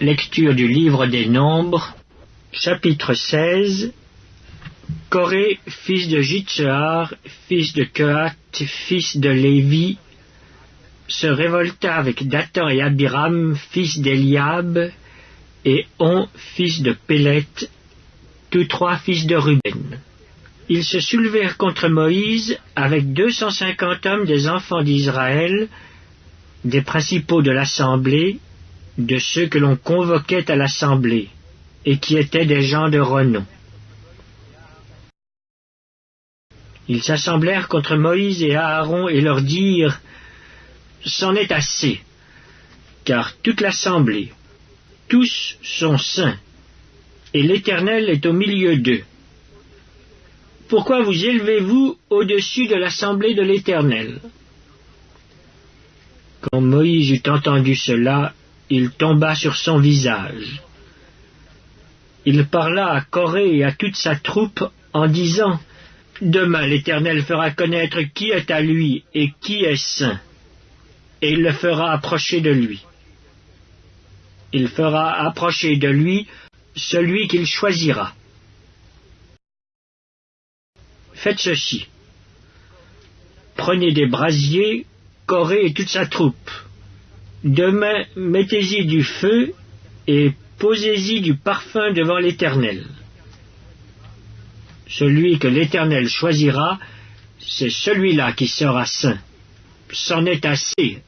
Lecture du livre des Nombres, chapitre 16. Coré, fils de Jitsehar, fils de Kehat, fils de Lévi, se révolta avec Dathan et Abiram, fils d'Eliab, et On, fils de Pélet, tous trois fils de Ruben. Ils se soulevèrent contre Moïse avec 250 hommes des enfants d'Israël, des principaux de l'assemblée, de ceux que l'on convoquait à l'assemblée, et qui étaient des gens de renom. Ils s'assemblèrent contre Moïse et Aaron et leur dirent « C'en est assez, car toute l'assemblée, tous sont saints, et l'Éternel est au milieu d'eux. Pourquoi vous élevez-vous au-dessus de l'assemblée de l'Éternel ?» Quand Moïse eut entendu cela, il tomba sur son visage. Il parla à Coré et à toute sa troupe en disant « Demain l'Éternel fera connaître qui est à lui et qui est saint, et il le fera approcher de lui. Il fera approcher de lui celui qu'il choisira. Faites ceci. Prenez des brasiers, Coré et toute sa troupe. Demain, mettez-y du feu et posez-y du parfum devant l'Éternel. Celui que l'Éternel choisira, c'est celui-là qui sera saint. C'en est assez,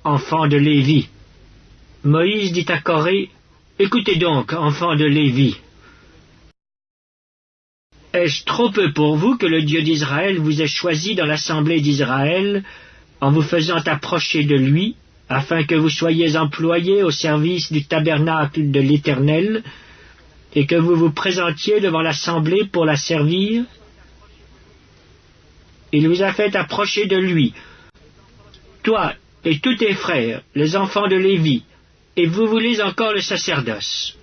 enfants de Lévi. » Moïse dit à Coré, « Écoutez donc, enfants de Lévi. Est-ce trop peu pour vous que le Dieu d'Israël vous ait choisi dans l'assemblée d'Israël en vous faisant approcher de lui, afin que vous soyez employés au service du tabernacle de l'Éternel, et que vous vous présentiez devant l'assemblée pour la servir? Il vous a fait approcher de lui, toi et tous tes frères, les enfants de Lévi, et vous voulez encore le sacerdoce.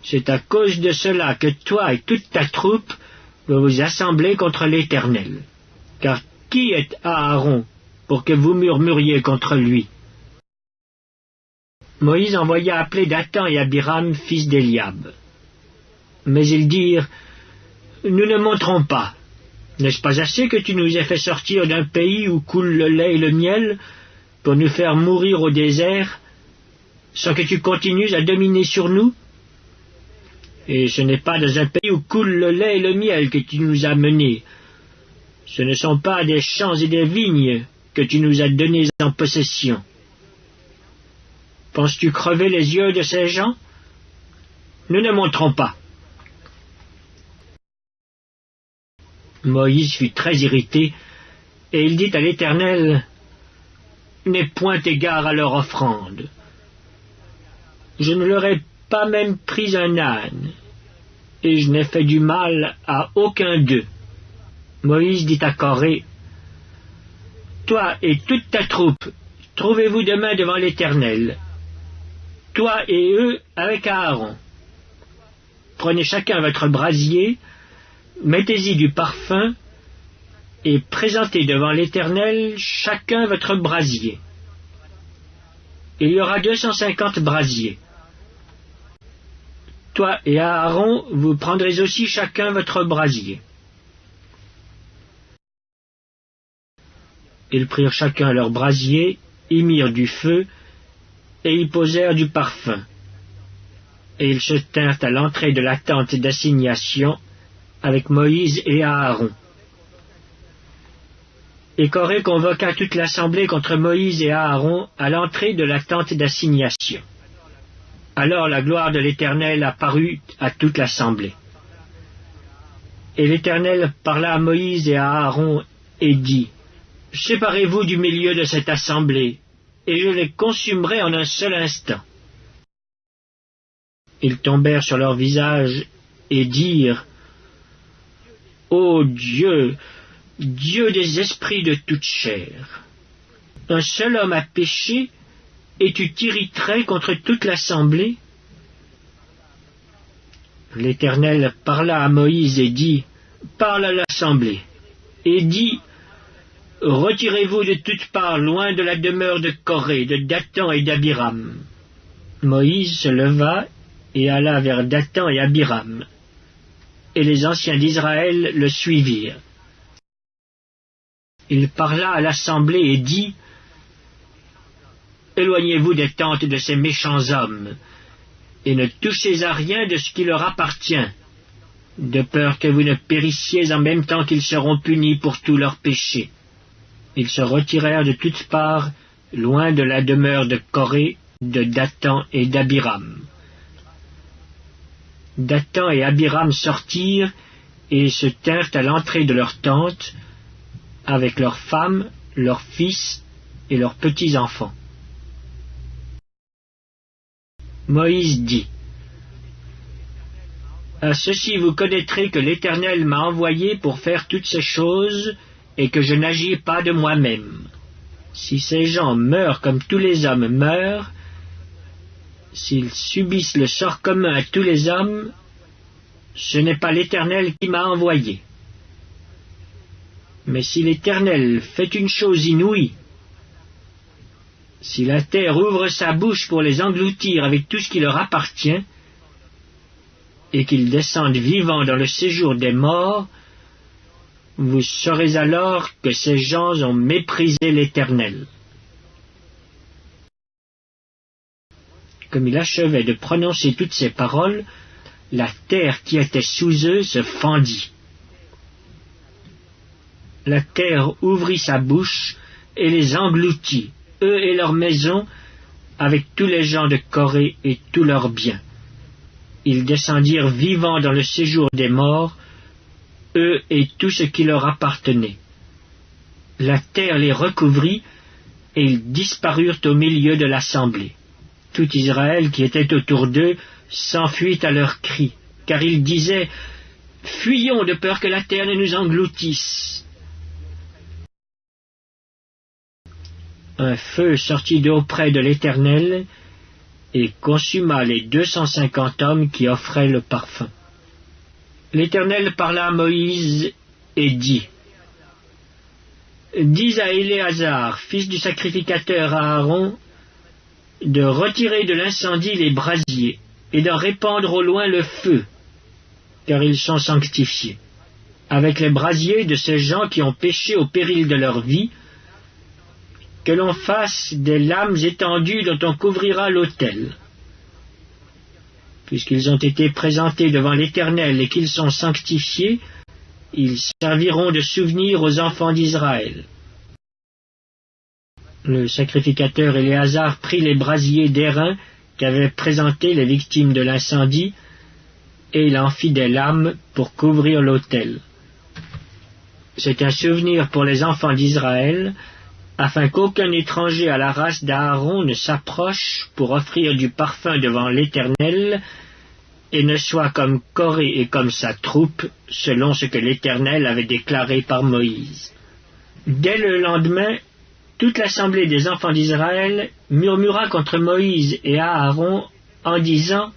C'est à cause de cela que toi et toute ta troupe vous vous assemblez contre l'Éternel. Car qui est Aaron pour que vous murmuriez contre lui? » Moïse envoya appeler Dathan et Abiram, fils d'Eliab. Mais ils dirent, « Nous ne monterons pas. N'est-ce pas assez que tu nous aies fait sortir d'un pays où coule le lait et le miel, pour nous faire mourir au désert, sans que tu continues à dominer sur nous? Et ce n'est pas dans un pays où coule le lait et le miel que tu nous as menés. Ce ne sont pas des champs et des vignes que tu nous as donnés en possession. Penses-tu crever les yeux de ces gens? Nous ne monterons pas. » Moïse fut très irrité, et il dit à l'Éternel, « N'aie point égard à leur offrande. Je ne leur ai pas même pris un âne, et je n'ai fait du mal à aucun d'eux. » Moïse dit à Coré, « Toi et toute ta troupe, trouvez-vous demain devant l'Éternel, toi et eux avec Aaron. Prenez chacun votre brasier, mettez-y du parfum, et présentez devant l'Éternel chacun votre brasier. Il y aura 250 brasiers. Toi et Aaron, vous prendrez aussi chacun votre brasier. » Ils prirent chacun leur brasier, y mirent du feu, et y posèrent du parfum. Et ils se tinrent à l'entrée de la tente d'assignation avec Moïse et Aaron. Et Coré convoqua toute l'assemblée contre Moïse et Aaron à l'entrée de la tente d'assignation. Alors la gloire de l'Éternel apparut à toute l'assemblée. Et l'Éternel parla à Moïse et à Aaron et dit, « Séparez-vous du milieu de cette assemblée, et je les consumerai en un seul instant. » Ils tombèrent sur leur visage et dirent, « Ô Dieu, Dieu des esprits de toute chair, un seul homme a péché, et tu t'irriterais contre toute l'assemblée? » L'Éternel parla à Moïse et dit, « Parle à l'assemblée, et dis, retirez-vous de toutes parts loin de la demeure de Coré, de Dathan et d'Abiram. Moïse se leva et alla vers Dathan et Abiram, et les anciens d'Israël le suivirent. Il parla à l'assemblée et dit : « Éloignez-vous des tentes de ces méchants hommes, et ne touchez à rien de ce qui leur appartient, de peur que vous ne périssiez en même temps qu'ils seront punis pour tous leurs péchés. » Ils se retirèrent de toutes parts, loin de la demeure de Coré, de Dathan et d'Abiram. Dathan et Abiram sortirent et se tinrent à l'entrée de leur tente, avec leurs femmes, leurs fils et leurs petits-enfants. Moïse dit : « À ceci vous connaîtrez que l'Éternel m'a envoyé pour faire toutes ces choses, et que je n'agis pas de moi-même. Si ces gens meurent comme tous les hommes meurent, s'ils subissent le sort commun à tous les hommes, ce n'est pas l'Éternel qui m'a envoyé. Mais si l'Éternel fait une chose inouïe, si la terre ouvre sa bouche pour les engloutir avec tout ce qui leur appartient, et qu'ils descendent vivants dans le séjour des morts, vous saurez alors que ces gens ont méprisé l'Éternel. » Comme il achevait de prononcer toutes ces paroles, la terre qui était sous eux se fendit. La terre ouvrit sa bouche et les engloutit, eux et leurs maisons, avec tous les gens de Coré et tous leurs biens. Ils descendirent vivants dans le séjour des morts, eux et tout ce qui leur appartenait. La terre les recouvrit, et ils disparurent au milieu de l'assemblée. Tout Israël qui était autour d'eux s'enfuit à leurs cris, car ils disaient : « Fuyons de peur que la terre ne nous engloutisse. » Un feu sortit d'auprès de l'Éternel et consuma les 250 hommes qui offraient le parfum. L'Éternel parla à Moïse et dit : « Dis à Éléazar, fils du sacrificateur Aaron, de retirer de l'incendie les brasiers et d'en répandre au loin le feu, car ils sont sanctifiés, avec les brasiers de ces gens qui ont péché au péril de leur vie, que l'on fasse des lames étendues dont on couvrira l'autel. Puisqu'ils ont été présentés devant l'Éternel et qu'ils sont sanctifiés, ils serviront de souvenir aux enfants d'Israël. » Le sacrificateur Éléazar prit les brasiers d'airain qu'avaient présentés les victimes de l'incendie, et il en fit des lames pour couvrir l'autel. C'est un souvenir pour les enfants d'Israël, afin qu'aucun étranger à la race d'Aaron ne s'approche pour offrir du parfum devant l'Éternel, et ne soit comme Coré et comme sa troupe, selon ce que l'Éternel avait déclaré par Moïse. Dès le lendemain, toute l'assemblée des enfants d'Israël murmura contre Moïse et Aaron en disant :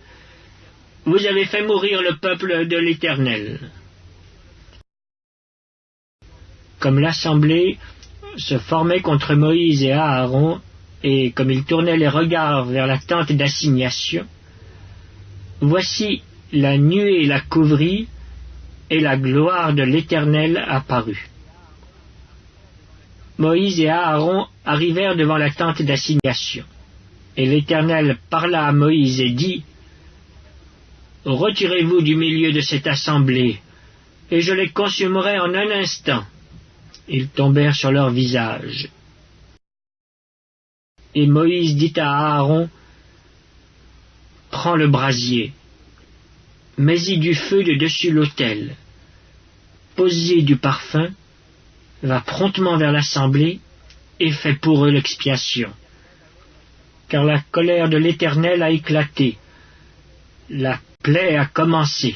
« Vous avez fait mourir le peuple de l'Éternel. » Comme l'assemblée se formait contre Moïse et Aaron, et comme ils tournaient les regards vers la tente d'assignation, voici la nuée la couvrit, et la gloire de l'Éternel apparut. Moïse et Aaron arrivèrent devant la tente d'assignation, et l'Éternel parla à Moïse et dit : « Retirez-vous du milieu de cette assemblée, et je les consumerai en un instant. » Ils tombèrent sur leur visage. Et Moïse dit à Aaron : « Prends le brasier, mets-y du feu de dessus l'autel, pose-y du parfum, va promptement vers l'assemblée et fais pour eux l'expiation. Car la colère de l'Éternel a éclaté, la plaie a commencé. »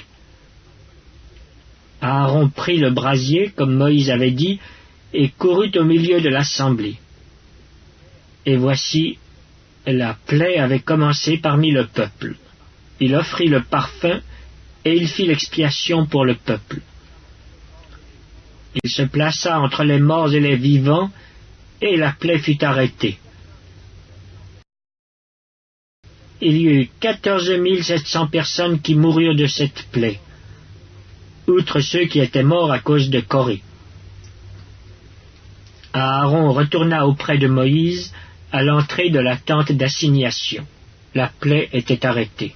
Aaron prit le brasier, comme Moïse avait dit, et courut au milieu de l'assemblée. Et voici, la plaie avait commencé parmi le peuple. Il offrit le parfum, et il fit l'expiation pour le peuple. Il se plaça entre les morts et les vivants, et la plaie fut arrêtée. il y eut 14 700 personnes qui moururent de cette plaie, outre ceux qui étaient morts à cause de Corée. Aaron retourna auprès de Moïse à l'entrée de la tente d'assignation. La plaie était arrêtée.